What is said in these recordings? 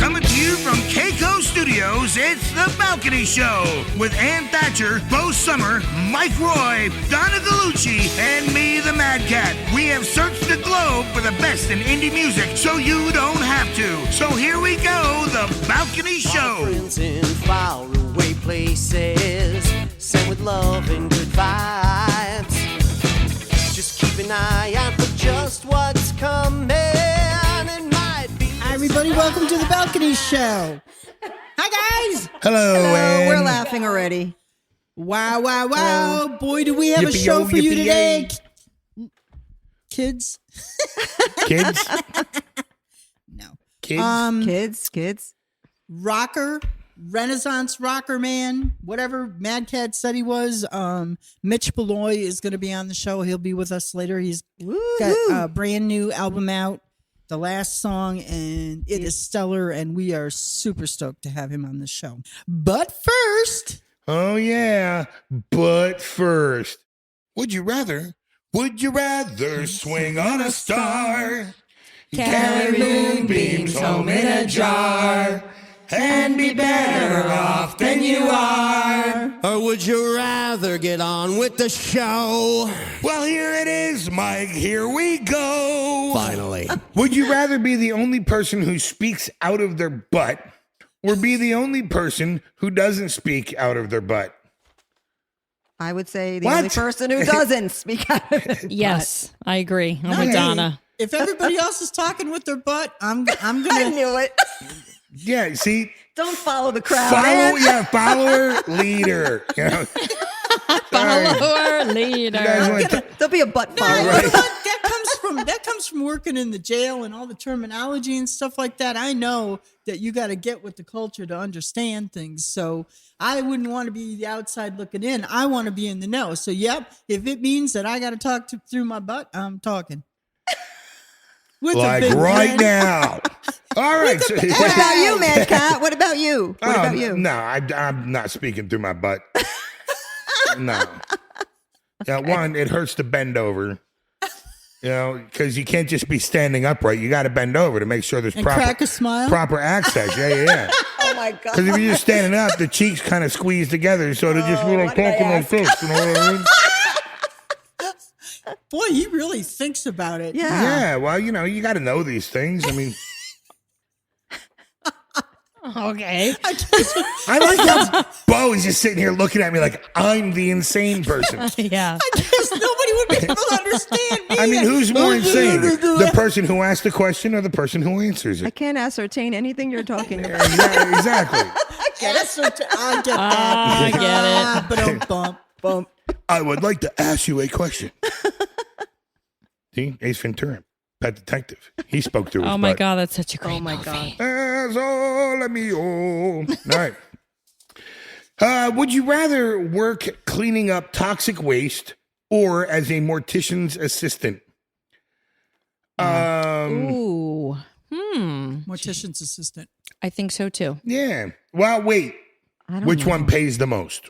Coming to you from Keiko Studios, it's The Balcony Show with Ann Thatcher, Bo Summer, Mike Roy, Donna Gallucci, and me, the Mad Cat. We have searched the globe for the best in indie music so you don't have to. So here we go, The Balcony Show. Friends in faraway places, sent with love and good vibes. Just keep an eye out for just what's coming. It might be. Hi, everybody. Welcome to The Balcony Show. Hi, guys. Hello, Ann. We're laughing already. Wow, wow, wow. Boy, do we have a show for you today. Kids? Kids? No. Kids? Kids. Rocker, Renaissance rocker man, whatever Mad Cat said he was. Mitch Malloy is going to be on the show. He'll be with us later. He's got a brand new album out, the last song, and it is stellar, and we are super stoked to have him on the show. But first... Oh, yeah. But first, would you rather swing on a star, carry moonbeams home in a jar, and be better off than you are? Or would you rather get on with the show? Well, here it is, Mike. Here we go. Finally. Would you rather be the only person who speaks out of their butt or be the only person who doesn't speak out of their butt? I would say the What? only person who doesn't speak out of his Yes, I agree. I'm with Hey, Donna. If everybody else is talking with their butt, I'm butt. I gonna. knew it. Yeah, see, Don't follow the crowd. follower, leader. You know? Follower You guys leader. want to There'll be a butt No, follower. you know what? That comes from working in the jail and all the terminology and stuff like that. I know that you got to get with the culture to understand things. So I wouldn't want to be the outside looking in. I want to be in the know. So yep, if it means that I got to talk through my butt, I'm talking. With a like big right pen. now. All right. So, What about you, Mad Cat? What about you? What about you? No, I'm not speaking through my butt. No. Yeah, one, it hurts to bend over. You know, because you can't just be standing upright. You got to bend over to make sure there's And crack a smile? proper access. Yeah. Oh my God. Because if you're just standing up, the cheeks kind of squeeze together, so they just really what did I talking like ask? this. You know what I mean? Boy, he really thinks about it. Yeah. Yeah. Well, you know, you got to know these things. I mean, Okay. I like how Bo is just sitting here looking at me like I'm the insane person. Yeah. I guess nobody would be able to understand me. I mean, who's more insane? The person who asked the question or the person who answers I it? can't ascertain anything you're talking about. Exactly. Yes, I get that. I get it. But don't bump. Bump. I would like to ask you a question. See, Ace Ventura, Pet Detective. He spoke through his Oh my butt. God, that's such a great Oh my movie. God. As all of me, all right. Would you rather work cleaning up toxic waste or as a mortician's assistant? Ooh. Mortician's assistant. I think so too. Yeah. Well, wait. I don't Which know. one pays the most?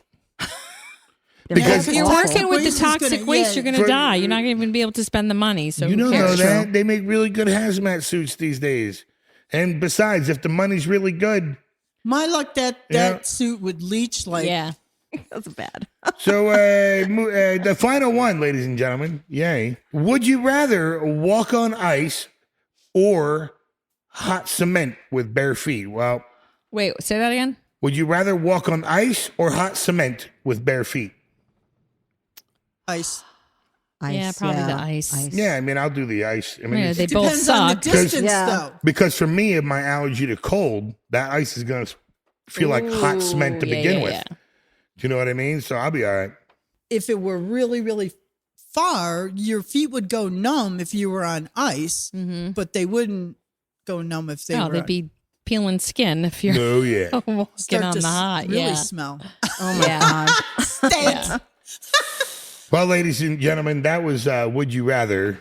They're Because- both If you're awful. working with the Waste is toxic gonna- waste, yeah. you're going to For- die. You're not going to even be able to spend the money. So You who don't know cares? that. They make really good hazmat suits these days. And besides, if the money's really good. My luck, that Yeah. suit would leach like. Yeah. That's bad. So the final one, ladies and gentlemen. Yay. Would you rather walk on ice or hot cement with bare feet? Well, Wait, say that again? would you rather walk on ice or hot cement with bare feet? Ice. Yeah, probably the ice. Yeah, I mean, I'll do the ice. I mean, Yeah, it's- they both Depends on the suck. distance, Yeah. though. because for me, of my allergy to cold, that ice is going to feel like hot cement to yeah, begin yeah, with. yeah. Do you know what I mean? So I'll be all right. If it were really, really far, your feet would go numb if you were on ice, but they wouldn't go numb if they Oh, were. they'd be peeling skin if you're Oh, yeah. walking start on to the hot. really Yeah. smell. Oh my God. Stink. Well, ladies and gentlemen, that was Would You Rather.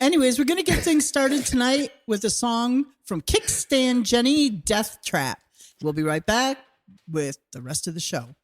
Anyways, we're going to get things started tonight with a song from Kickstand Jenny, Death Trap. We'll be right back with the rest of the show.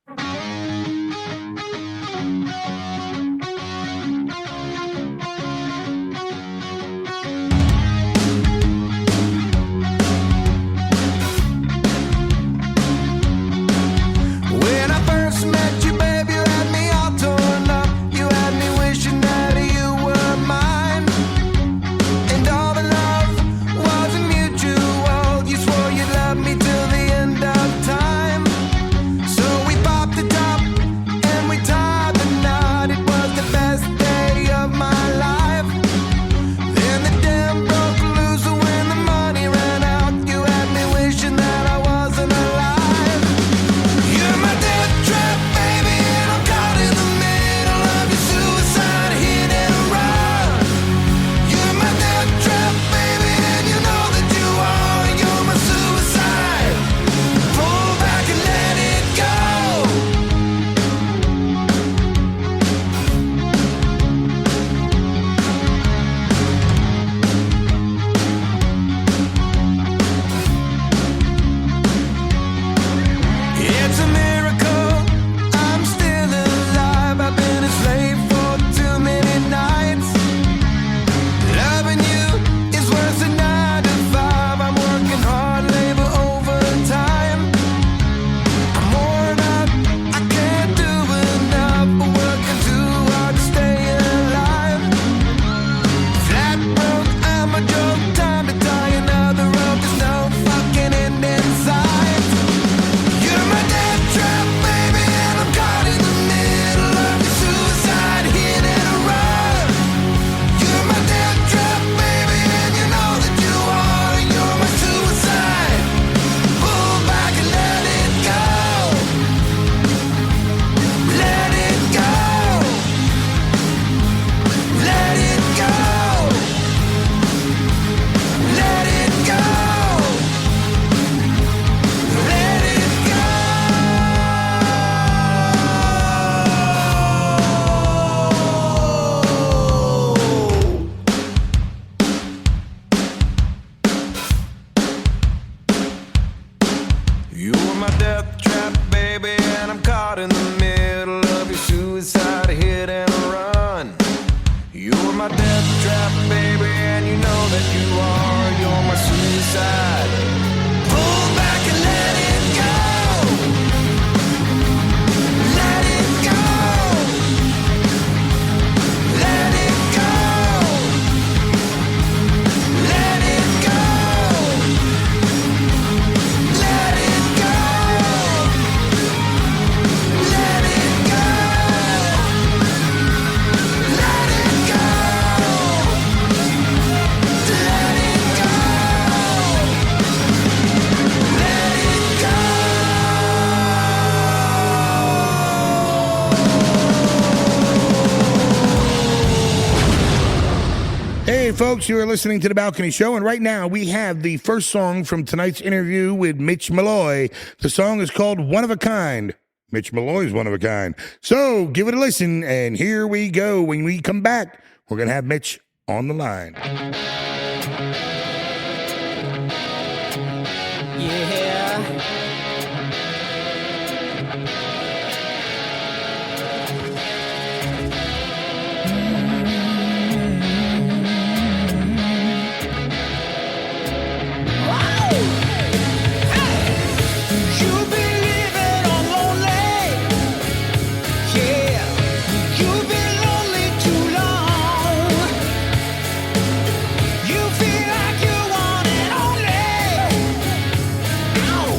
You were my death trap, baby, and I'm caught in the middle of your suicide hit and run. You were my death trap, baby, and you know that you are. You're my suicide. Pull back and let it go. Let it go. Let it go. Let it go. Let it go. Let it go. Let it go. Let it go. Let it go. Hey, folks, you are listening to The Balcony Show, and right now we have the first song from tonight's interview with Mitch Malloy. The song is called One of a Kind. Mitch Malloy is one of a kind. So give it a listen, and here we go. When we come back, we're going to have Mitch on the line. Yeah. You've been living on lonely. Yeah. You've been lonely too long. You feel like you want it only. Ow.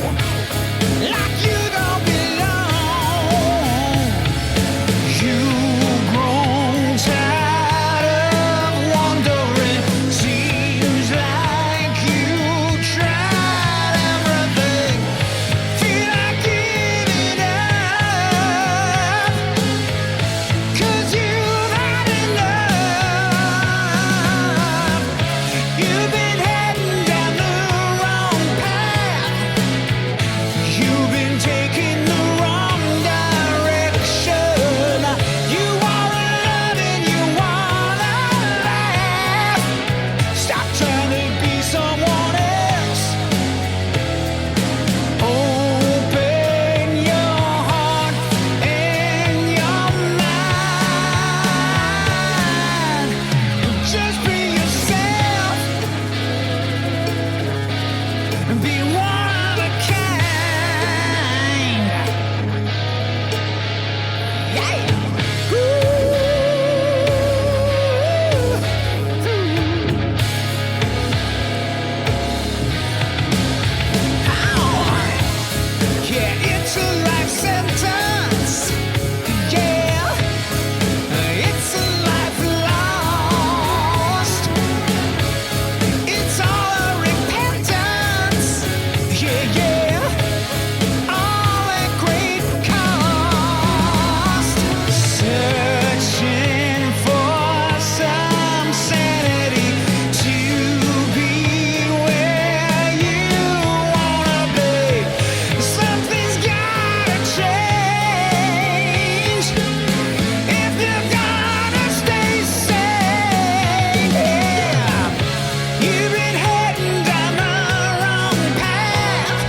Like you don't belong. You've grown tired of wandering. Seems like you tried everything. Feel like giving up. 'Cause you've had enough. You've been heading down the wrong path. You've been taking the wrong direction. You wanna love and you wanna laugh. Stop trying to be someone else. Open your heart and your mind. Just be yourself. Be one of a kind. Yeah. Yeah, it's a life sentence. Yeah, it's a life lost. It's all a repentance. Yeah, yeah. All at great cost. Searching for some sanity to be where you wanna be. Something's gotta change if you're gonna stay sane. Yeah. You've been heading down the wrong path.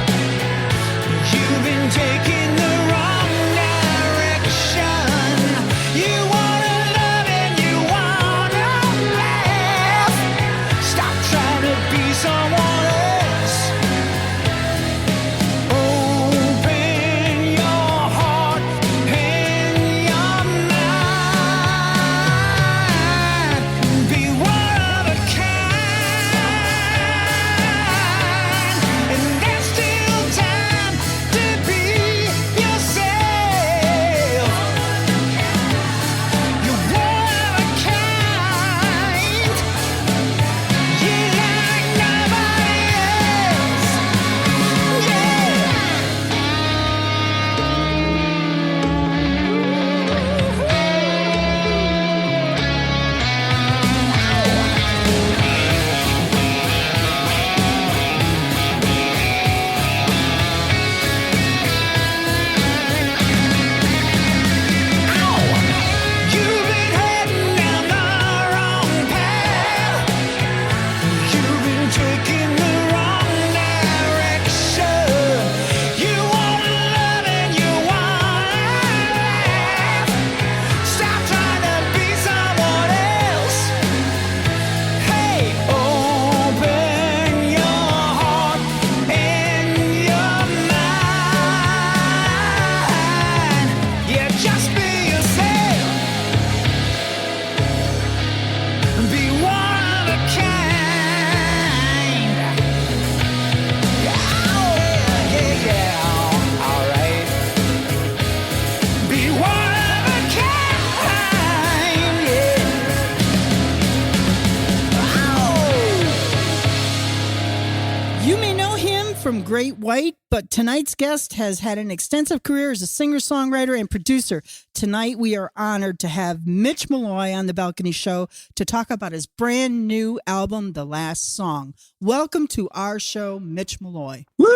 Great White, but tonight's guest has had an extensive career as a singer-songwriter and producer. Tonight, we are honored to have Mitch Malloy on the Balcony Show to talk about his brand new album, The Last Song. Welcome to our show, Mitch Malloy. Woo!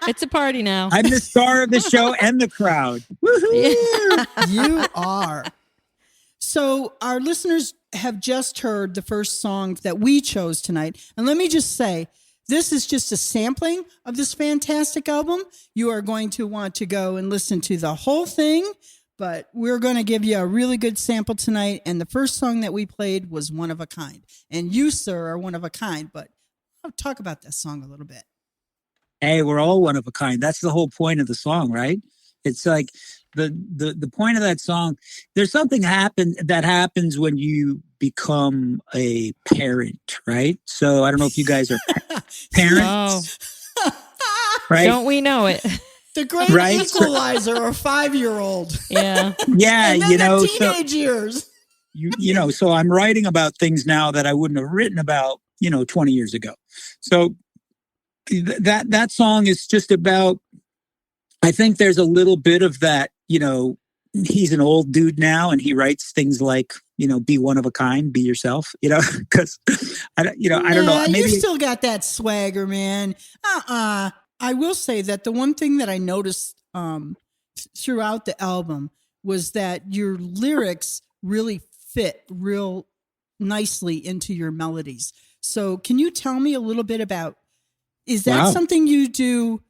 It's a party now. I'm the star of the show and the crowd. Woohoo! You are. So our listeners have just heard the first song that we chose tonight. And let me just say, this is just a sampling of this fantastic album. You are going to want to go and listen to the whole thing, but we're going to give you a really good sample tonight. And the first song that we played was One of a Kind. And you, sir, are one of a kind, but I'll talk about that song a little bit. Hey, we're all one of a kind. That's the whole point of the song, right? It's like the point of that song. There's something that happens when you become a parent, right? So I don't know if you guys are parents, right? Don't we know it? The great Right? equalizer, or 5-year-old. Yeah. Yeah, And then you know, the so teenage years. you know, so I'm writing about things now that I wouldn't have written about, 20 years ago. So that song is just about, I think there's a little bit of that, he's an old dude now and he writes things like, be one of a kind, be yourself, because I don't know. Maybe You still got that swagger, man. I will say that the one thing that I noticed throughout the album was that your lyrics really fit real nicely into your melodies. So can you tell me a little bit about, is that Wow. something you do?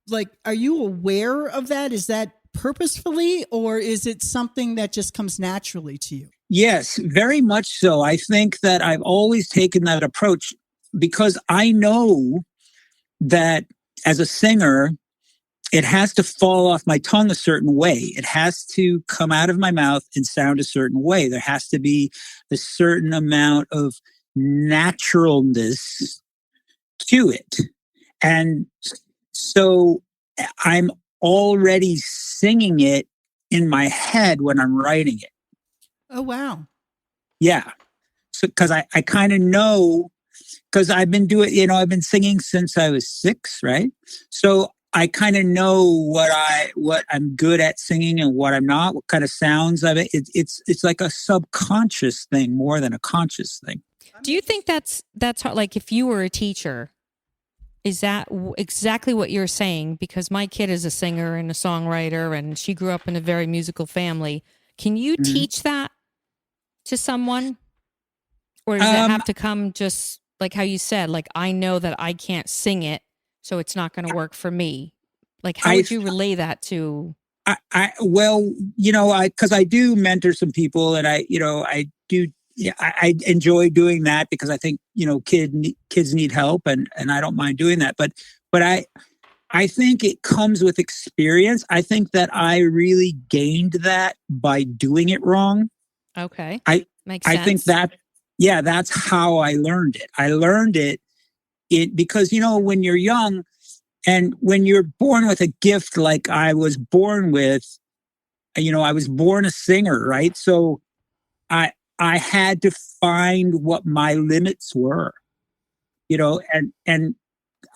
Like, are you aware of that? Is that purposefully, or is it something that just comes naturally to you? Yes, very much so. I think that I've always taken that approach because I know that as a singer, it has to fall off my tongue a certain way. It has to come out of my mouth and sound a certain way. There has to be a certain amount of naturalness to it. And so I'm already singing it in my head when I'm writing it. Oh, wow. Yeah. So, cause I kind of know, cause I've been doing, I've been singing since I was 6, right? So I kind of know what I'm good at singing and what I'm not, what kind of sounds of it. It's like a subconscious thing more than a conscious thing. Do you think that's hard? Like, if you were a teacher, is that exactly what you're saying? Because my kid is a singer and a songwriter, and she grew up in a very musical family. Can you teach that to someone? Or does it have to come just like how you said, like, I know that I can't sing it, so it's not going to work for me? Like, how would you relay that to? Because I do mentor some people, and I do. Yeah, I enjoy doing that because I think, kids need help and I don't mind doing that. But I think it comes with experience. I think that I really gained that by doing it wrong. Okay. Makes I sense. think that's how I learned it. I learned it because, when you're young and when you're born with a gift like I was born with, I was born a singer, right? So I had to find what my limits were, and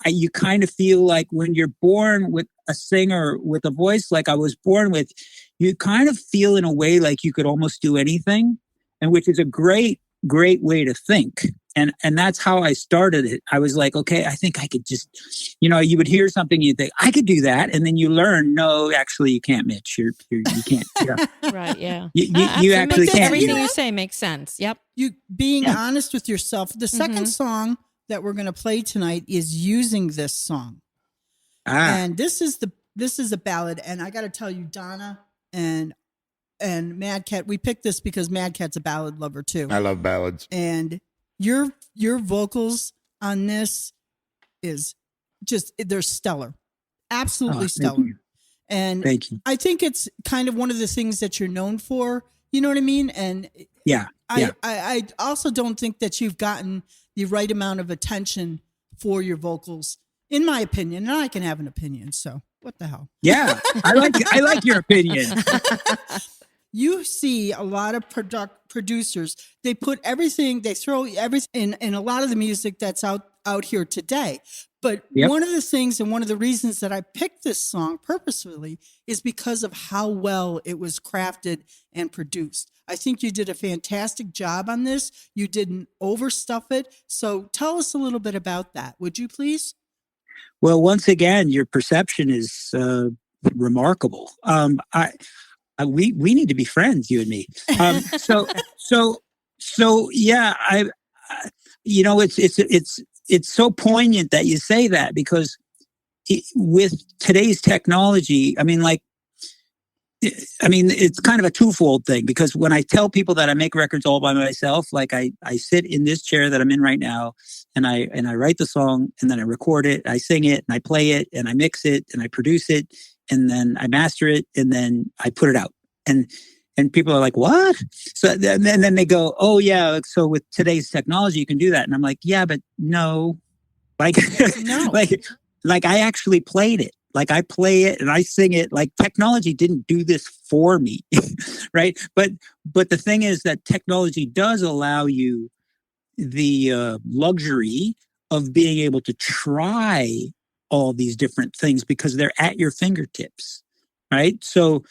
you kind of feel like when you're born with a singer with a voice like I was born with, you kind of feel in a way like you could almost do anything, and which is a great way to think. And that's how I started it. I was like, okay, I think I could just, you would hear something, you'd think, I could do that. And then you learn, no, actually you can't, Mitch. You can't. Yeah. Right, yeah. You actually can't. Everything you say makes sense. Yep. You being honest with yourself. The second song that we're going to play tonight is using this song. And this is a ballad. And I got to tell you, Donna and Mad Cat, we picked this because Mad Cat's a ballad lover too. I love ballads. And your vocals on this is just, they're stellar. Absolutely stellar. You. And thank you. I think it's kind of one of the things that you're known for. You know what I mean? And I also don't think that you've gotten the right amount of attention for your vocals, in my opinion. And I can have an opinion, so what the hell? Yeah, I like your opinion. You see a lot of producers, they put everything, they throw everything in a lot of the music that's out out here today. But Yep. one of the things and one of the reasons that I picked this song purposefully is because of how well it was crafted and produced. I think you did a fantastic job on this. You didn't overstuff it. So tell us a little bit about that, would you please? Well, once again, your perception is remarkable. We need to be friends, you and me. So yeah, you know, it's so poignant that you say that, because with today's technology, I mean, it's kind of a twofold thing, because when I tell people that I make records all by myself, like I sit in this chair that I'm in right now, and I write the song, and then I record it, I sing it, and I play it, and I mix it, and I produce it, and then I master it, and then I put it out. And people are like, what? So then they go, oh yeah, so with today's technology, you can do that. And I'm like, yeah, but no. Like, No. like I actually played it. Like I play it and I sing it. Like technology didn't do this for me, right? But the thing is that technology does allow you the luxury of being able to try all these different things because they're at your fingertips, right? So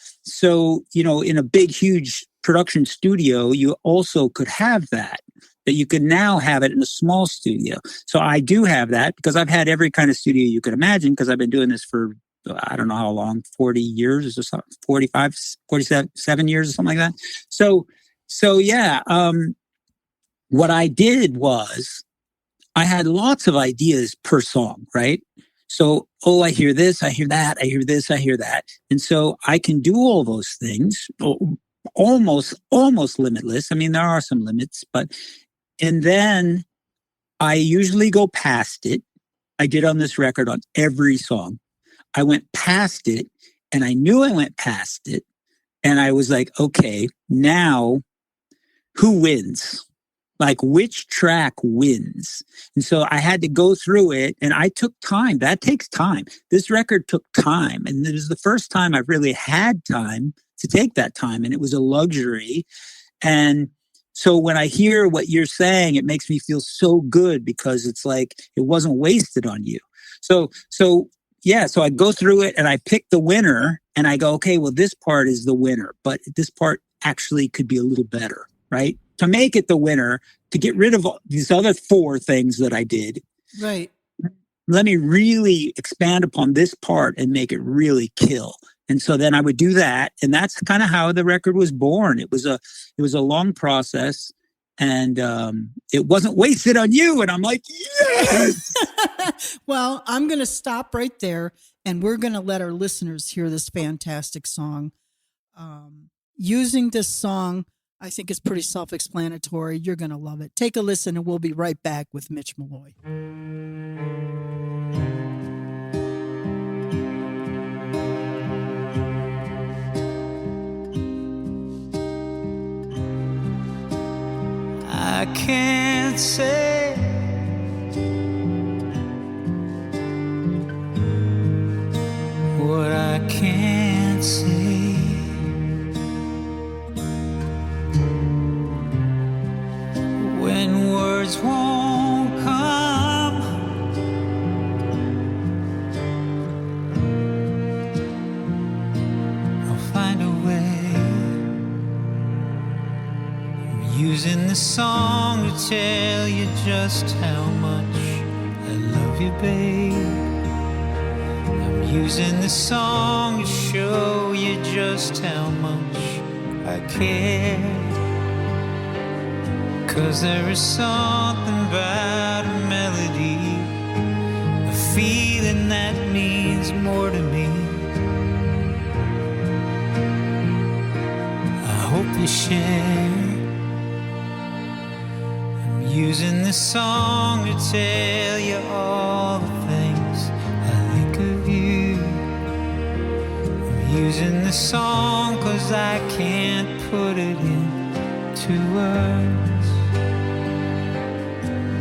you know, in a big, huge production studio, you also could have that you could now have it in a small studio. So I do have that because I've had every kind of studio you could imagine, because I've been doing this for, I don't know how long, 40 years or something, 45, 47 years or something like that. So yeah, what I did was I had lots of ideas per song, right? So, I hear this, I hear that, I hear this, I hear that. And so I can do all those things, almost limitless. I mean, there are some limits, and then I usually go past it. I did on this record on every song. I went past it, and I knew I went past it. And I was like, okay, now who wins? Like, which track wins? And so I had to go through it, and I took time. That takes time. This record took time. And it was the first time I've really had time to take that time. And it was a luxury. And so when I hear what you're saying, it makes me feel so good, because it's like it wasn't wasted on you. So yeah, so I go through it and I pick the winner, and I go, okay, well, this part is the winner, but this part actually could be a little better, right? To make it the winner, to get rid of these other 4 things that I did. Right. Let me really expand upon this part and make it really kill. And so then I would do that. And that's kind of how the record was born. It was a long process, and it wasn't wasted on you. And I'm like, yes. Well, I'm going to stop right there, and we're going to let our listeners hear this fantastic song. Using this song, I think is pretty self-explanatory. You're going to love it. Take a listen, and we'll be right back with Mitch Malloy. I can't say what I can't say. When words won't come, I'll find a way. Using the song to tell you just how much I love you, babe. I'm using the song to show you just how much I care. 'Cause there is something about a melody, a feeling that means more to me. I hope you share. Using this song to tell you all the things I think of you. I'm using this song 'cause I can't put it into words.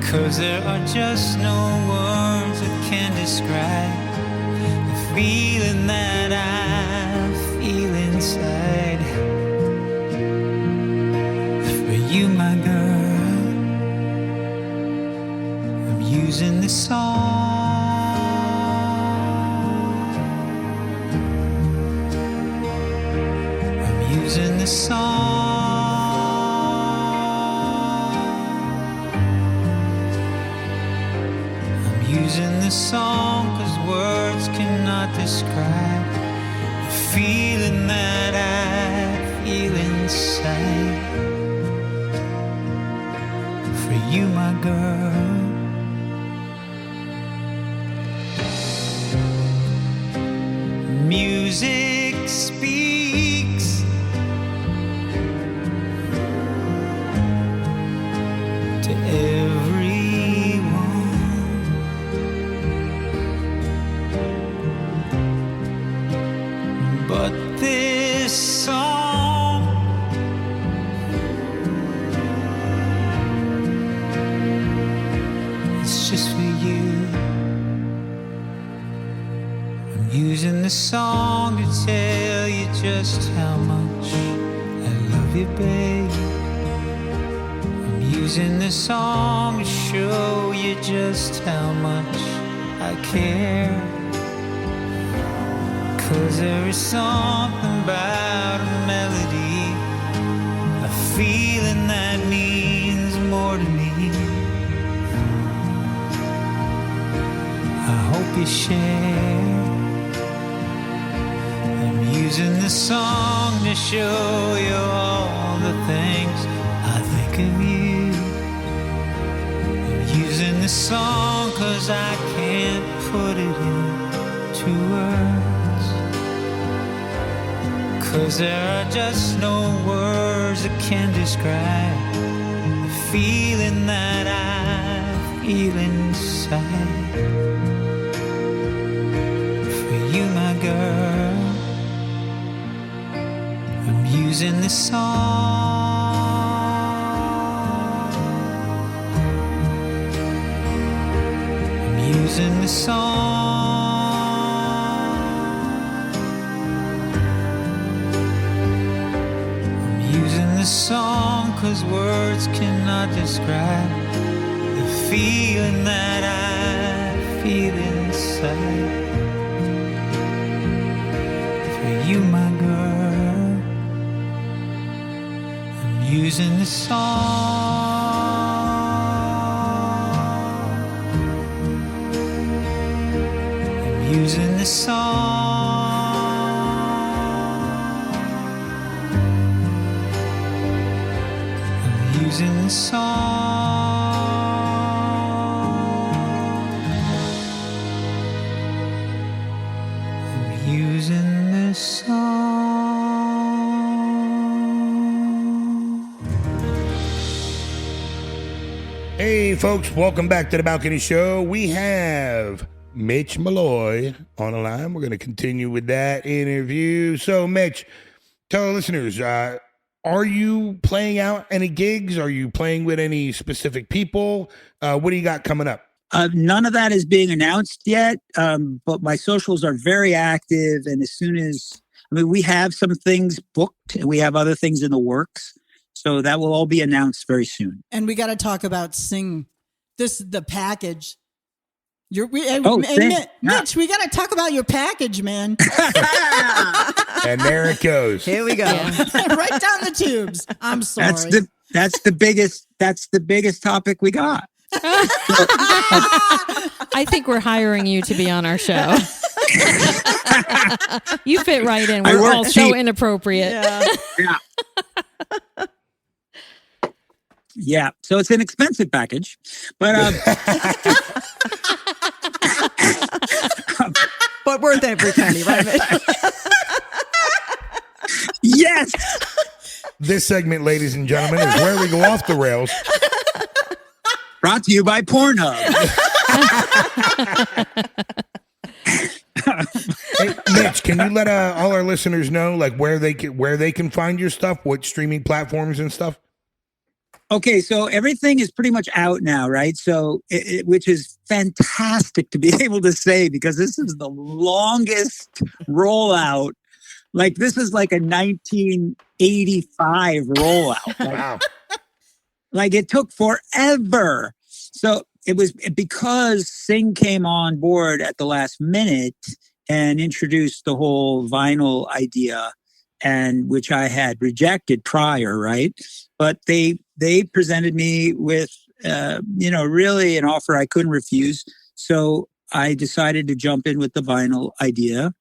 'Cause there are just no words that can describe the feeling that I feel inside. For you, my girl, using this song. I'm using this song. I'm using this song 'cause words cannot describe the feeling that I feel inside. For you, my girl. Music speaks. To everyone. But this song it's just for you. I'm using the song to tell you just how much I love you, babe. I'm using the song to show you just how much I care. 'Cause there is something about a melody, a feeling that means more to me. I hope you share. I'm using the song to show you all the things I think of you. I'm using the song 'cause I can't put it into words. 'Cause there are just no words that can describe the feeling that I feel inside. For you, my girl, I'm using this song. I'm using this song. I'm using this song 'cause words cannot describe the feeling that I feel inside. For you, my girl, I'm using this song. I'm using this song. I'm using this song. I'm using this song. Hey, folks, welcome back to the Balcony Show. We have Mitch Malloy on the line. We're going to continue with that interview. So, Mitch, tell our listeners, are you playing out any gigs? Are you playing with any specific people? What do you got coming up? None of that is being announced yet, but my socials are very active. And as soon as, we have some things booked and we have other things in the works. So that will all be announced very soon. And we got to talk about Sing. This is the package. Mitch, we got to talk about your package, man. And there it goes. Here we go. Right down the tubes. I'm sorry. That's the biggest topic we got. I think we're hiring you to be on our show. You fit right in. We're all so inappropriate. Yeah. Yeah. So it's an expensive package, but But worth every penny, right? yes. This segment, ladies and gentlemen, is where we go off the rails. Brought to you by Pornhub. Hey, Mitch, can you let all our listeners know like where they can find your stuff, what streaming platforms and stuff? Okay, so everything is pretty much out now, right? So, which is fantastic to be able to say because this is the longest rollout. Like this is like a 1985 rollout. Wow. Like it took forever. So it was because Sing came on board at the last minute and introduced the whole vinyl idea, and which I had rejected prior, right? But they presented me with, really an offer I couldn't refuse. So I decided to jump in with the vinyl idea,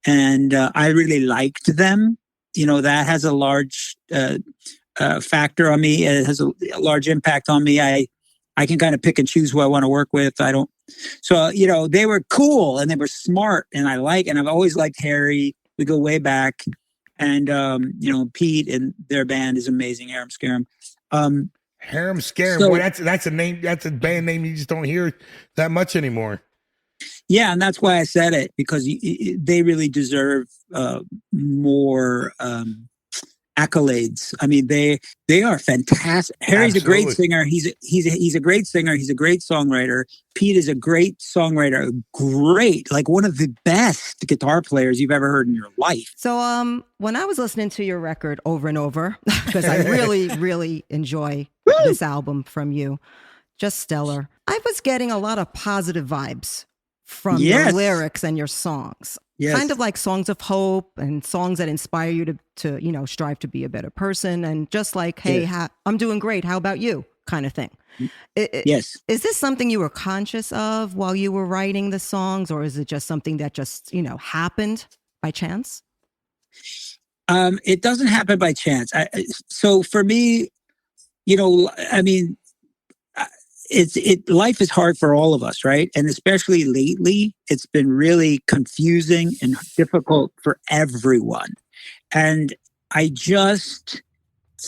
and I really liked them. That has a large factor on me. It has a large impact on me. I can kind of pick and choose who I want to work with. I don't. So, they were cool and they were smart, and and I've always liked Harry. We go way back. And, Pete and their band is amazing. Harem Scarum. Harem Scarum. Boy, that's a name. That's a band name you just don't hear that much anymore. Yeah. And that's why I said it, because they really deserve more accolades. I mean, they are fantastic. Harry's Absolutely. a great singer. He's a great singer. He's a great songwriter. Pete is a great songwriter. Great, like one of the best guitar players you've ever heard in your life. So when I was listening to your record over and over, because I really, really enjoy this album from you, just stellar. I was getting a lot of positive vibes from your lyrics and your songs. Yes. Kind of like songs of hope and songs that inspire you to strive to be a better person, and just like, hey, I'm doing great. How about you? Kind of thing. Yes. Is this something you were conscious of while you were writing the songs, or is it just something that just, happened by chance? It doesn't happen by chance. So for me, life is hard for all of us, right? And especially lately, it's been really confusing and difficult for everyone. And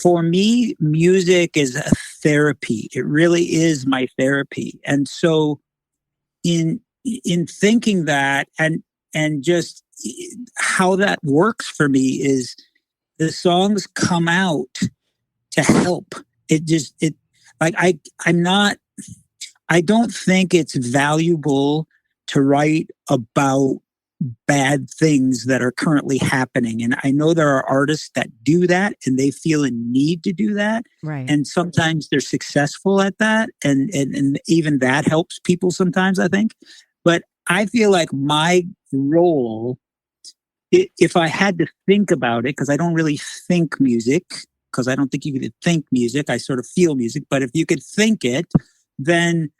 for me, music is a therapy. It really is my therapy. And so in thinking that and just how that works for me is the songs come out to help. I don't think it's valuable to write about bad things that are currently happening. And I know there are artists that do that and they feel a need to do that. Right. And sometimes they're successful at that. And even that helps people sometimes, I think. But I feel like my role, if I had to think about it, because I don't really think music, because I don't think you could think music. I sort of feel music. But if you could think it, then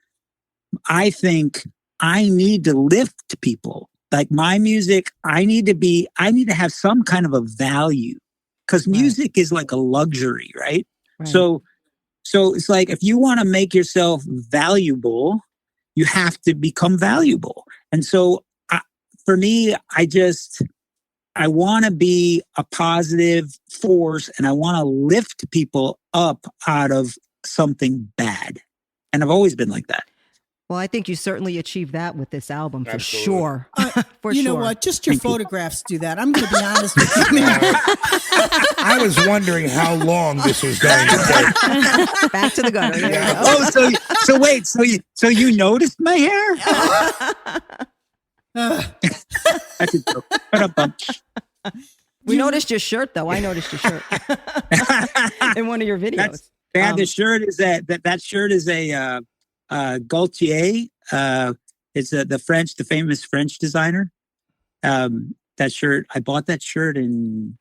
I think I need to lift people. Like my music, I need to have some kind of a value, because music is like a luxury, right? So it's like, if you want to make yourself valuable, you have to become valuable. And so for me, I want to be a positive force, and I want to lift people up out of something bad. And I've always been like that. Well, I think you certainly achieved that with this album, for Absolutely. sure. You know what? Just your photographs do that. I'm going to be honest with you. I was wondering how long this was going to take. Back to the gutter. Yeah. Oh, so wait, so you noticed my hair? That's a joke. We noticed your shirt, though. I noticed your shirt in one of your videos. The shirt is that shirt is a Gaultier. It's the famous French designer. That shirt, I bought that shirt in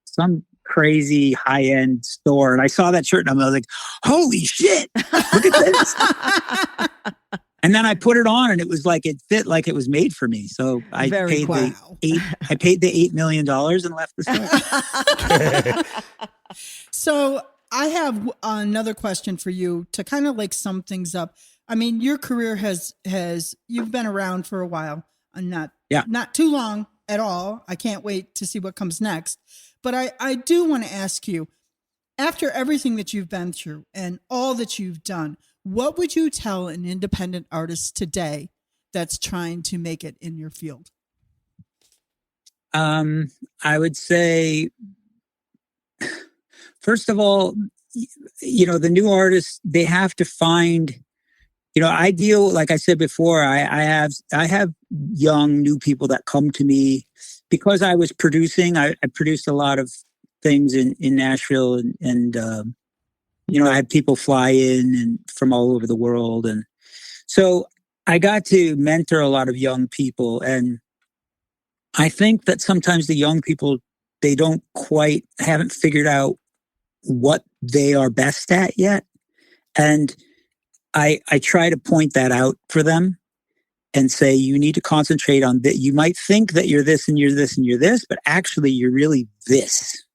some crazy high-end store, and I saw that shirt and I was like, holy shit, look at this. And then I put it on, and it was like, it fit like it was made for me. So I paid the $8 million and left the store. So I have another question for you to kind of like sum things up. I mean, your career has you've been around for a while, and not too long at all. I can't wait to see what comes next. But I do want to ask you, after everything that you've been through and all that you've done, what would you tell an independent artist today that's trying to make it in your field? I would say, first of all, the new artists, they have to find, like I said before, I have young new people that come to me because I was producing. I produced a lot of things in Nashville, and I had people fly in and from all over the world, and So I got to mentor a lot of young people, and I think that sometimes the young people, they haven't figured out what they are best at yet. And I try to point that out for them and say, you need to concentrate on that. You might think that you're this and you're this and you're this, but actually you're really this.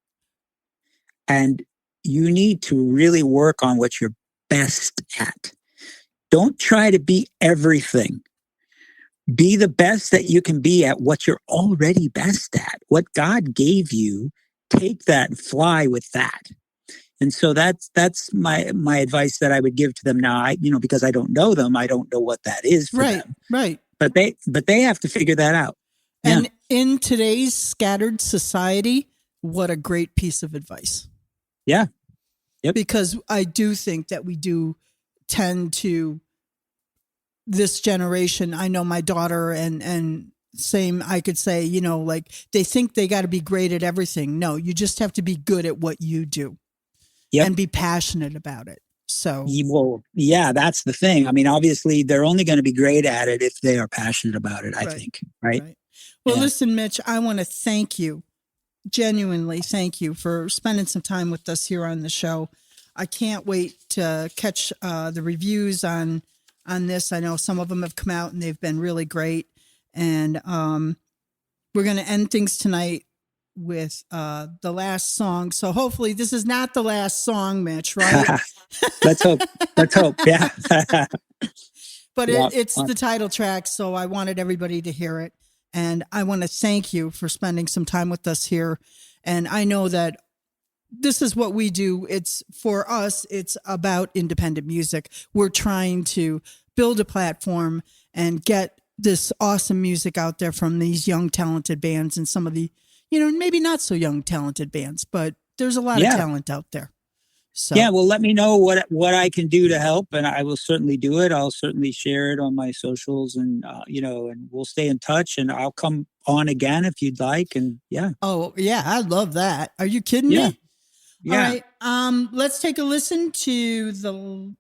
And you need to really work on what you're best at. Don't try to be everything. Be the best that you can be at what you're already best at. What God gave you, take that and fly with that. And so that's my advice that I would give to them now. Because I don't know them, I don't know what that is for them. Right. But they have to figure that out. And Yeah. in today's scattered society, what a great piece of advice. Yeah. Yep. Because I do think that we do tend to, this generation, I know my daughter and same, I could say, like they think they got to be great at everything. No, you just have to be good at what you do. Yep. And be passionate about it. So, well, yeah, that's the thing. I mean, obviously, they're only going to be great at it if they are passionate about it, I think. Right? Well, listen, Mitch, I want to thank you, genuinely thank you for spending some time with us here on the show. I can't wait to catch the reviews on this. I know some of them have come out and they've been really great. And we're going to end things tonight with the last song. So hopefully this is not the last song, Mitch, right? Let's hope. Yeah. But it's the title track, so I wanted everybody to hear it. And I want to thank you for spending some time with us here. And I know that this is what we do. It's for us, it's about independent music. We're trying to build a platform and get this awesome music out there from these young, talented bands and some of the, maybe not so young, talented bands, but there's a lot of talent out there. So yeah, well, let me know what I can do to help, and I will certainly do it. I'll certainly share it on my socials, and and we'll stay in touch. And I'll come on again if you'd like. And yeah. Oh yeah, I love that. Are you kidding me? Yeah. All right. Let's take a listen to the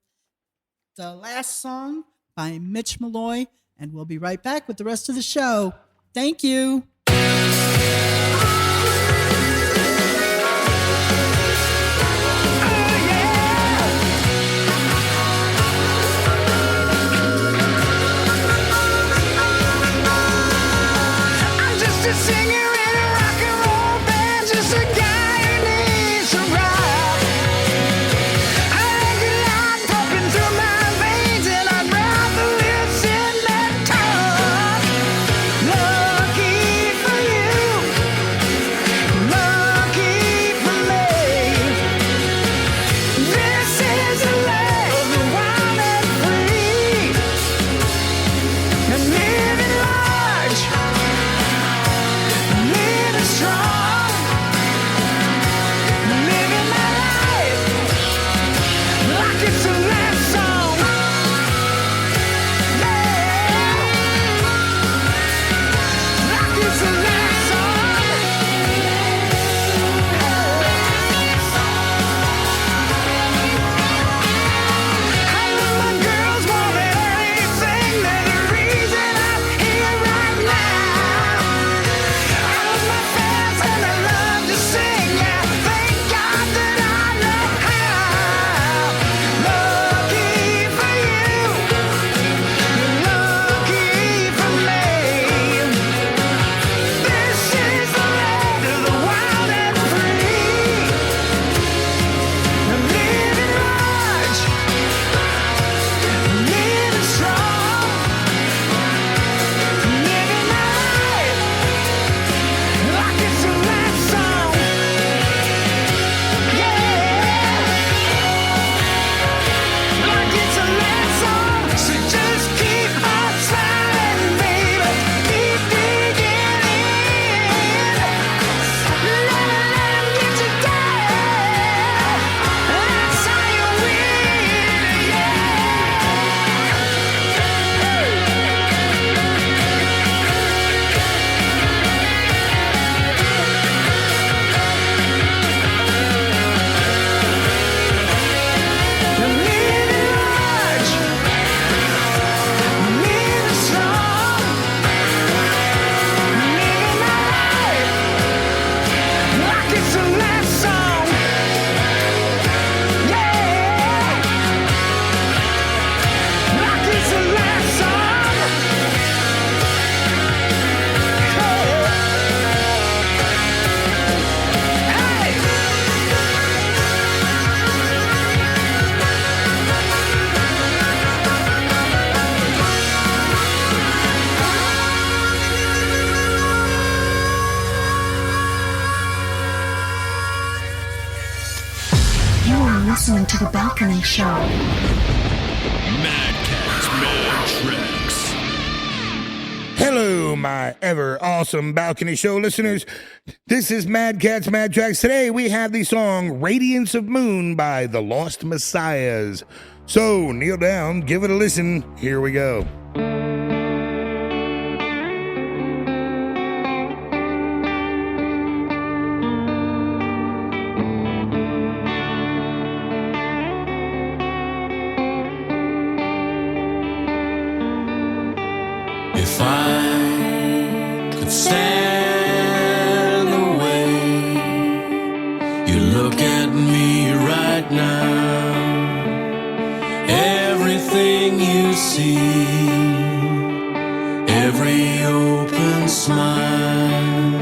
last song by Mitch Malloy, and we'll be right back with the rest of the show. Thank you. A singer in a rock and roll band, just a guy who needs a ride. I like a light pumping through my veins, and I'd rather live in that tub. Lucky for you, listening to The Balcony Show. Mad Cat's Mad Tracks. Hello, my ever awesome Balcony Show listeners. This is Mad Cat's Mad Tracks. Today we have the song Radiance of Moon by the Lost Messiahs. So kneel down, give it a listen. Here we go. If I could stand the way you look at me right now, everything you see, every open smile,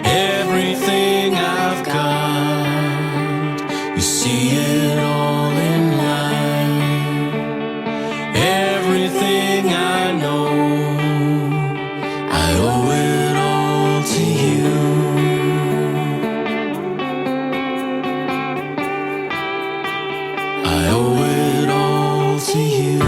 everything I've got, you see it all in light, everything I know. I owe it all to you. I owe it all to you.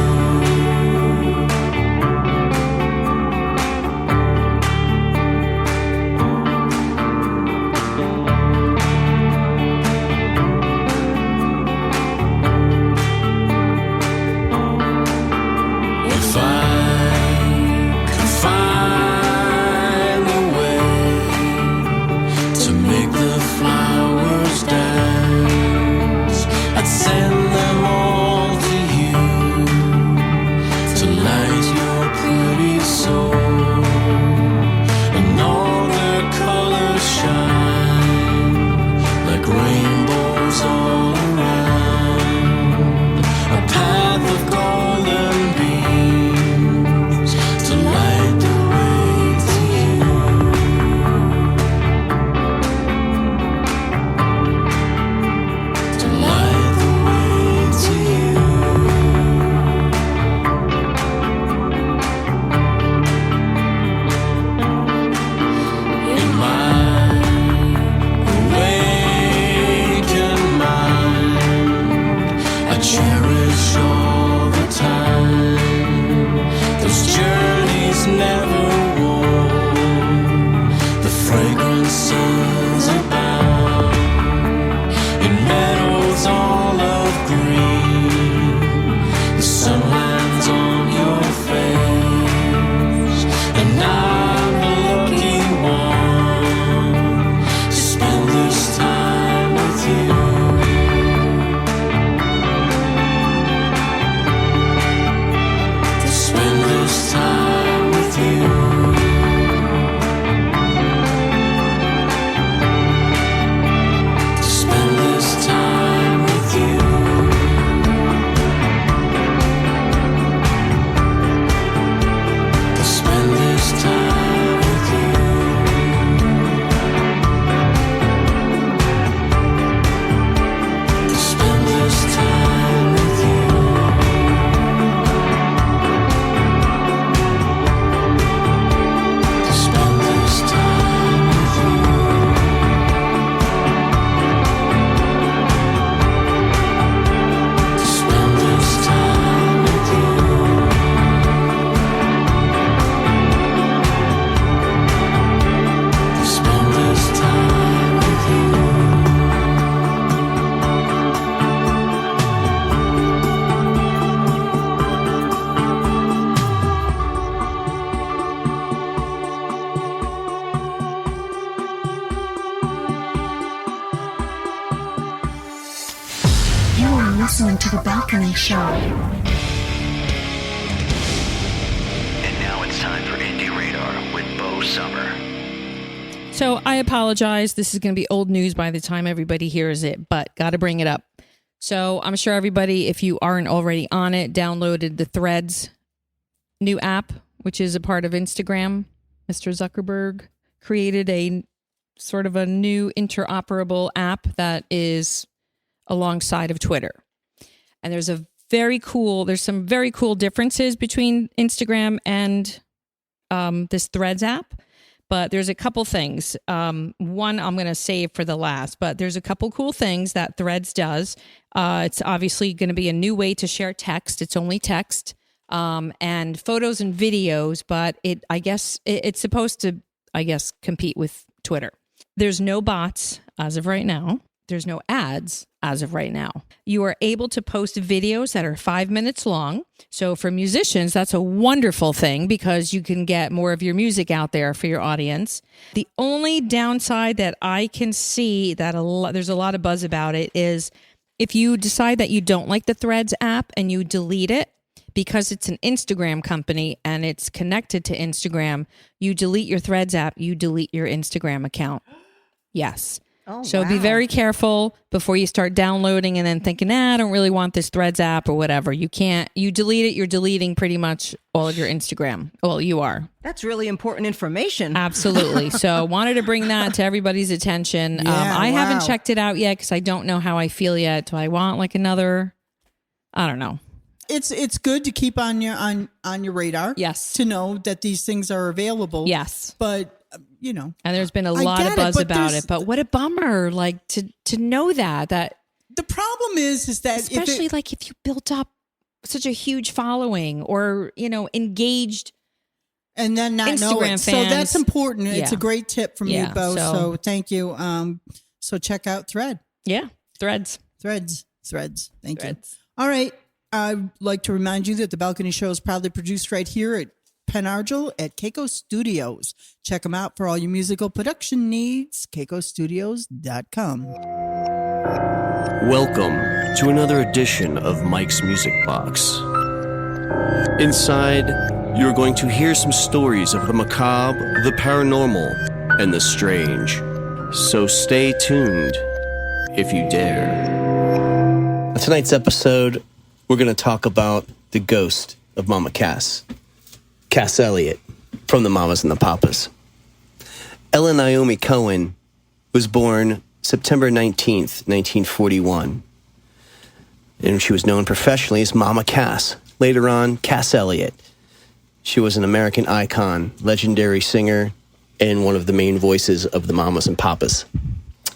If I could find a way to make the flowers dance, I'd send them all to you to light your pretty soul, and all their colors shine like rainbows all around, a path of golden beams to light the way to you. To light the way to you. In my awakened mind, I cherish all the time. Those journeys never worn, the fragrances abound in meadows all of green. The sun lands on your face, and I'm the lucky one to spend this time with you. To spend this time with you. To spend this time with you. To spend this time with you. To spend this time with you. To spend this time with you. To spend this time with you. To spend this time with you. You are listening to The Balcony Show. And now it's time for Indie Radar with Bo Summer. So I apologize. This is going to be old news by the time everybody hears it, but got to bring it up. So I'm sure everybody, if you aren't already on it, downloaded the Threads new app, which is a part of Instagram. Mr. Zuckerberg created a sort of a new interoperable app that is alongside of Twitter. And there's some very cool differences between Instagram and this Threads app. But there's a couple things. One I'm going to save for the last, but there's a couple cool things that Threads does. It's obviously going to be a new way to share text. It's only text and photos and videos, but it's supposed to, compete with Twitter. There's no bots as of right now. There's no ads as of right now. You are able to post videos that are 5 minutes long. So for musicians, that's a wonderful thing because you can get more of your music out there for your audience. The only downside that I can see that there's a lot of buzz about it is if you decide that you don't like the Threads app and you delete it because it's an Instagram company and it's connected to Instagram, you delete your Threads app, you delete your Instagram account. Yes. Oh, so be very careful before you start downloading and then thinking, I don't really want this Threads app or whatever. You delete it, you're deleting pretty much all of your Instagram. Well, you are. That's really important information. Absolutely. So wanted to bring that to everybody's attention. I haven't checked it out yet because I don't know how I feel yet. Do I want like another, I don't know. It's good to keep on your radar. Yes. To know that these things are available. Yes. But and there's been a lot of buzz about it, but what a bummer, like to know that the problem is that especially if you built up such a huge following or, engaged and then not Instagram know it. fans. So that's important. It's Yeah. a great tip from you both. So thank you. So check out Thread. Yeah. Threads. Thank you. All right. I'd like to remind you that the Balcony Show is proudly produced right here at Penargil at Keiko Studios. Check them out for all your musical production needs. KeikoStudios.com. Welcome to another edition of Mike's Music Box. Inside, you're going to hear some stories of the macabre, the paranormal, and the strange. So stay tuned if you dare. On tonight's episode, we're going to talk about the ghost of Mama Cass. Cass Elliot from the Mamas and the Papas. Ella Naomi Cohen was born September 19th, 1941. And she was known professionally as Mama Cass. Later on, Cass Elliot. She was an American icon, legendary singer, and one of the main voices of the Mamas and Papas.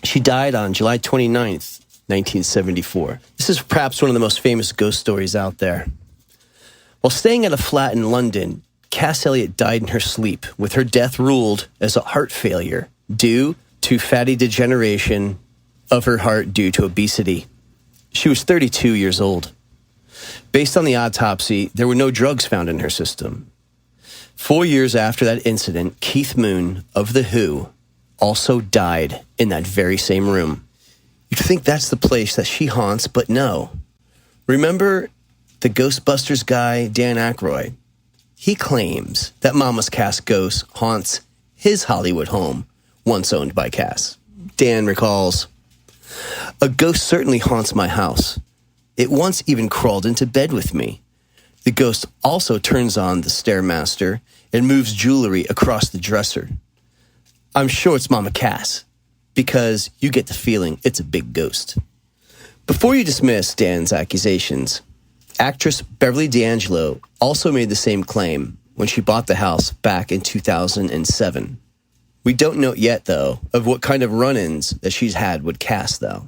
She died on July 29th, 1974. This is perhaps one of the most famous ghost stories out there. While staying at a flat in London, Cass Elliot died in her sleep, with her death ruled as a heart failure due to fatty degeneration of her heart due to obesity. She was 32 years old. Based on the autopsy, there were no drugs found in her system. 4 years after that incident, Keith Moon of The Who also died in that very same room. You'd think that's the place that she haunts, but no. Remember the Ghostbusters guy, Dan Aykroyd? He claims that Mama's Cass ghost haunts his Hollywood home, once owned by Cass. Dan recalls, "A ghost certainly haunts my house. It once even crawled into bed with me. The ghost also turns on the Stairmaster and moves jewelry across the dresser. I'm sure it's Mama Cass, because you get the feeling it's a big ghost." Before you dismiss Dan's accusations, actress Beverly D'Angelo also made the same claim when she bought the house back in 2007. We don't know yet, though, of what kind of run-ins that she's had with Cass, though.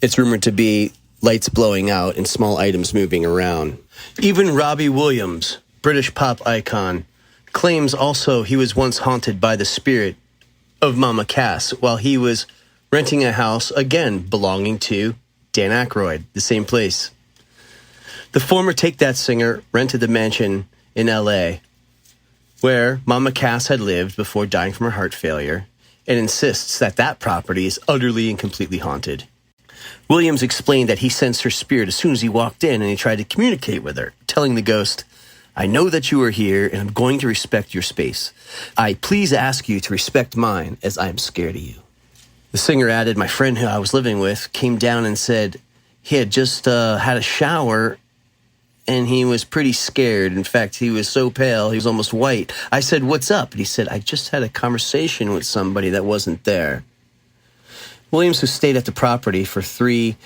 It's rumored to be lights blowing out and small items moving around. Even Robbie Williams, British pop icon, claims also he was once haunted by the spirit of Mama Cass while he was renting a house, again belonging to Dan Aykroyd, the same place. The former Take That singer rented the mansion in L.A., where Mama Cass had lived before dying from her heart failure, and insists that that property is utterly and completely haunted. Williams explained that he sensed her spirit as soon as he walked in, and he tried to communicate with her, telling the ghost, "I know that you are here, and I'm going to respect your space. I please ask you to respect mine, as I am scared of you." The singer added, "My friend who I was living with came down and said he had just had a shower, and he was pretty scared. In fact, he was so pale, he was almost white. I said, 'What's up?' And he said, 'I just had a conversation with somebody that wasn't there.'" Williams, who stayed at the property for 3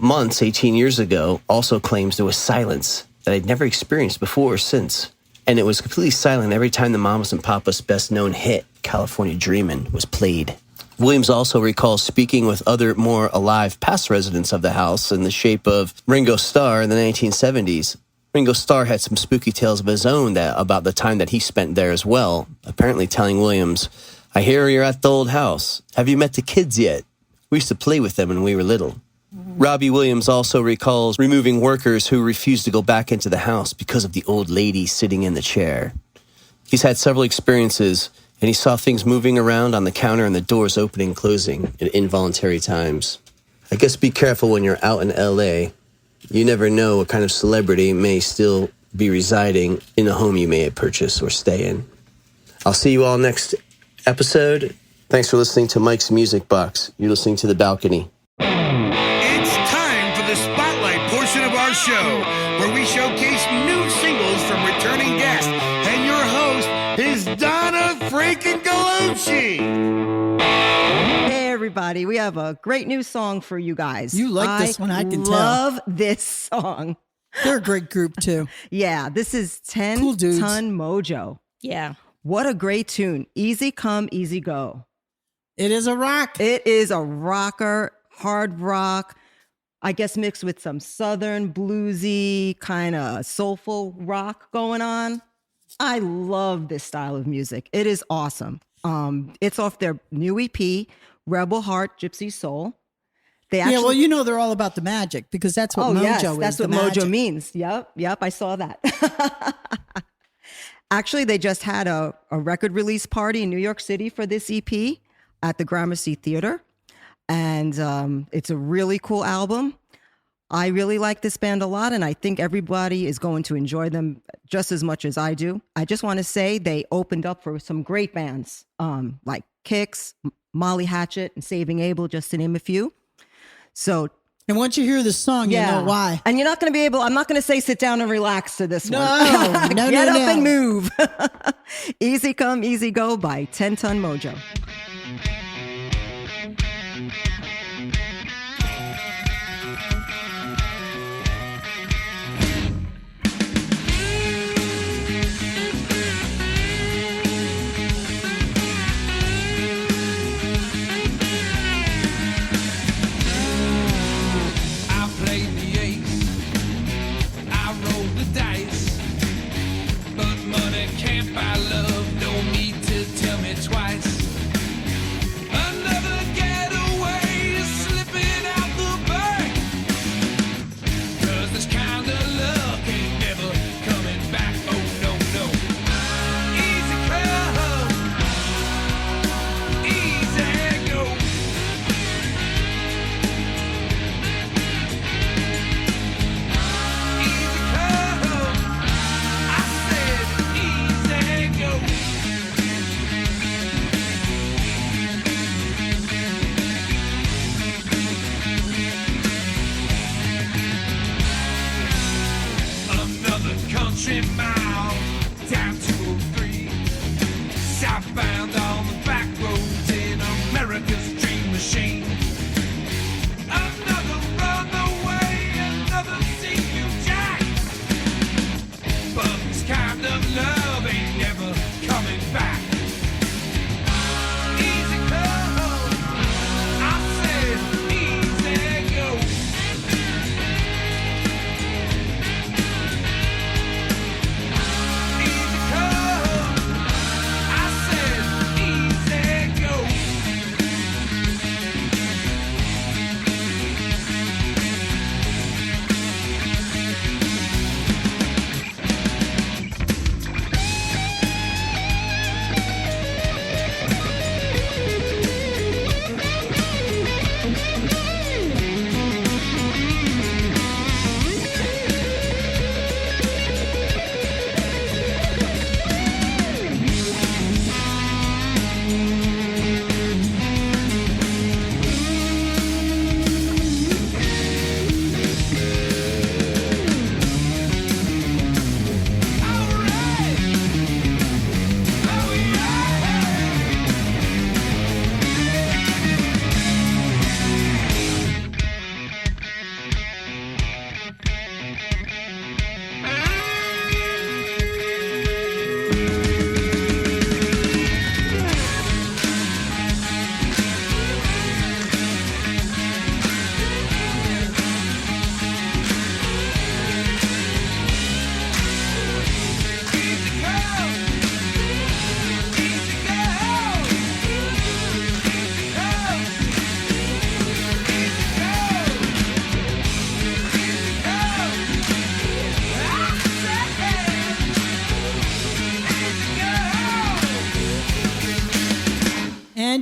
months 18 years ago, also claims there was silence that I'd never experienced before or since. And it was completely silent every time the Mamas and Papas' best-known hit, California Dreamin', was played. Williams also recalls speaking with other more alive past residents of the house in the shape of Ringo Starr in the 1970s. Ringo Starr had some spooky tales of his own about the time that he spent there as well, apparently telling Williams, "I hear you're at the old house. Have you met the kids yet? We used to play with them when we were little." Robbie Williams also recalls removing workers who refused to go back into the house because of the old lady sitting in the chair. He's had several experiences, and he saw things moving around on the counter and the doors opening and closing at involuntary times. I guess be careful when you're out in L.A. You never know what kind of celebrity may still be residing in a home you may purchase or stay in. I'll see you all next episode. Thanks for listening to Mike's Music Box. You're listening to The Balcony. It's time for the spotlight portion of our show, where we showcase new singles from returning guests. And your host is Donna freaking Gallucci. Hey, everybody. We have a great new song for you guys. You like this one, I can tell. I love this song. They're a great group, too. Yeah, this is 10 Cool dudes. Ton Mojo. Yeah. What a great tune. Easy come, easy go. It is a rock. It is a rocker, hard rock, I guess mixed with some southern bluesy kind of soulful rock going on. I love this style of music. It is awesome. It's off their new EP, Rebel Heart Gypsy Soul. They actually, yeah, well, you know they're all about the magic because that's what Mojo yes, is. that's what Mojo means. Yep, I saw that. Actually, they just had a record release party in New York City for this EP at the Gramercy Theater. And it's a really cool album. I really like this band a lot, and I think everybody is going to enjoy them just as much as I do. I just want to say they opened up for some great bands like Kix, Molly Hatchet, and Saving Abel, just to name a few. So, and once you hear the song, you know why. And you're not going to be able, I'm not going to say sit down and relax to this one. No, Get up and move. Easy Come, Easy Go by 10 Ton Mojo. Go.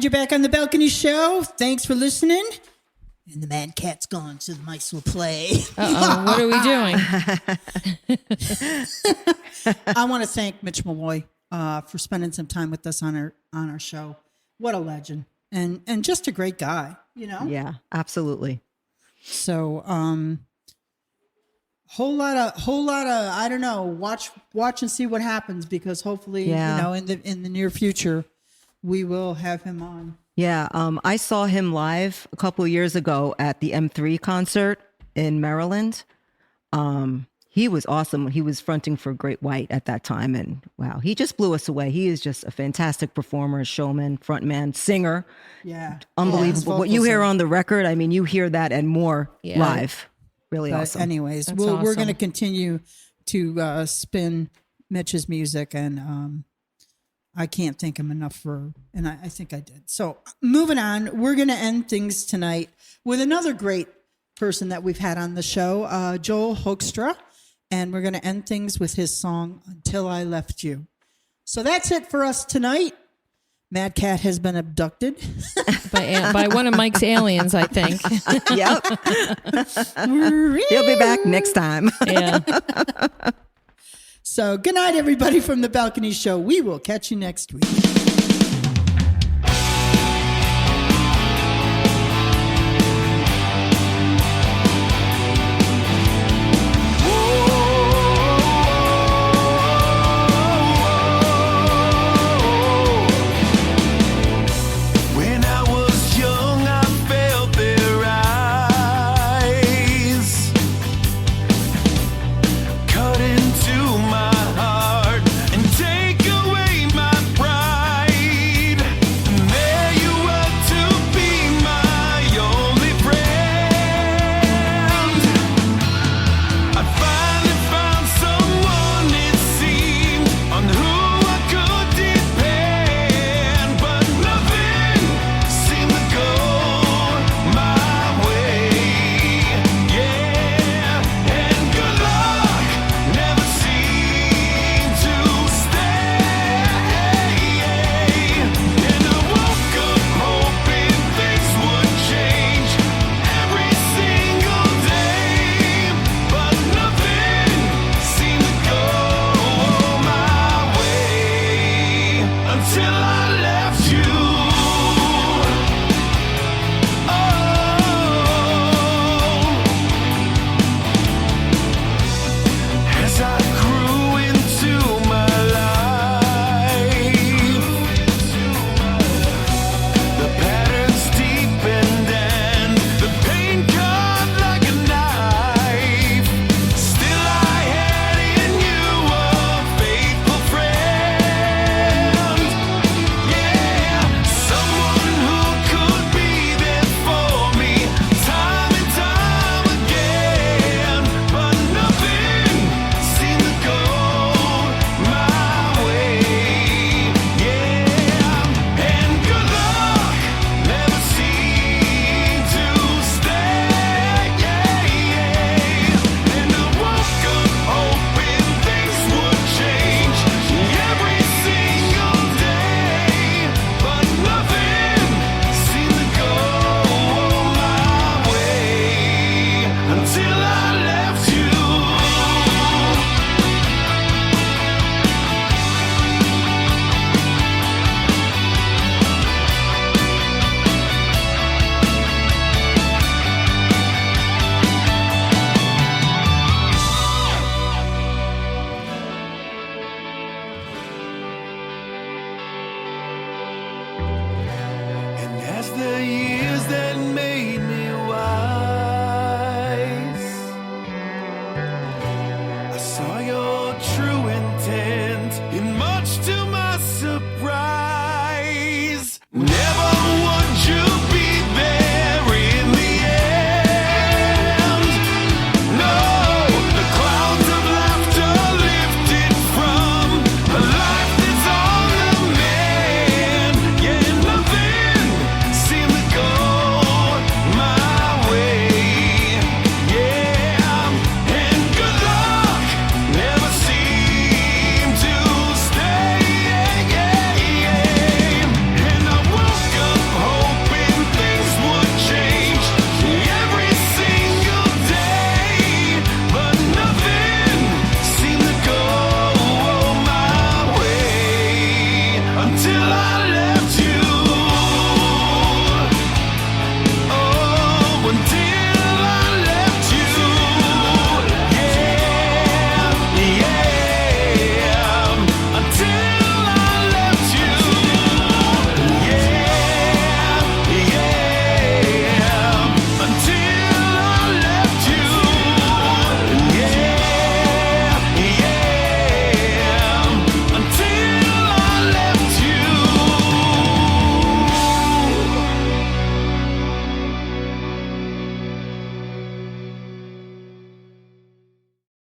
And you're back on the Balcony Show. Thanks for listening. And the Mad Cat's gone, so the mice will play. Uh-oh, what are we doing? I want to thank Mitch Malloy for spending some time with us on our show. What a legend, and just a great guy, you know. Yeah, absolutely. So, whole lot of I don't know. Watch and see what happens, because hopefully, you know, in the near future, we will have him on. Yeah, I saw him live a couple of years ago at the M3 concert in Maryland. He was awesome. He was fronting for Great White at that time, and wow, he just blew us away. He is just a fantastic performer, showman, frontman, singer. Yeah, unbelievable. What you hear on the record, I mean, you hear that and more live. Really awesome. Anyways, we're going to continue to spin Mitch's music, and I can't thank him enough and I think I did. So moving on, we're going to end things tonight with another great person that we've had on the show, Joel Hoekstra, and we're going to end things with his song, Until I Left You. So that's it for us tonight. Mad Cat has been abducted. by one of Mike's aliens, I think. Yep. He'll be back next time. Yeah. So good night, everybody, from the Balcony Show. We will catch you next week. When I was young, I felt their eyes cut into my heart and take away my pride. And there you were to be my only friend. I finally found someone, it seemed, on who I could depend, but nothing seemed to go my way. Yeah, and good luck never seemed to stay. And I woke up hoping things would change every single day, but nothing seemed to go my way until I left you. Oh, as I grew into my life, the patterns deepened and the pain cut like a knife. Still I had in you a faithful friend. Yeah, someone who could be there for me time and time again. But nothing seemed to go my way. Yeah, and good luck never seemed to stay. And I woke up hoping things would change every single day, but nothing seemed to go my way until I left you. And as the years that made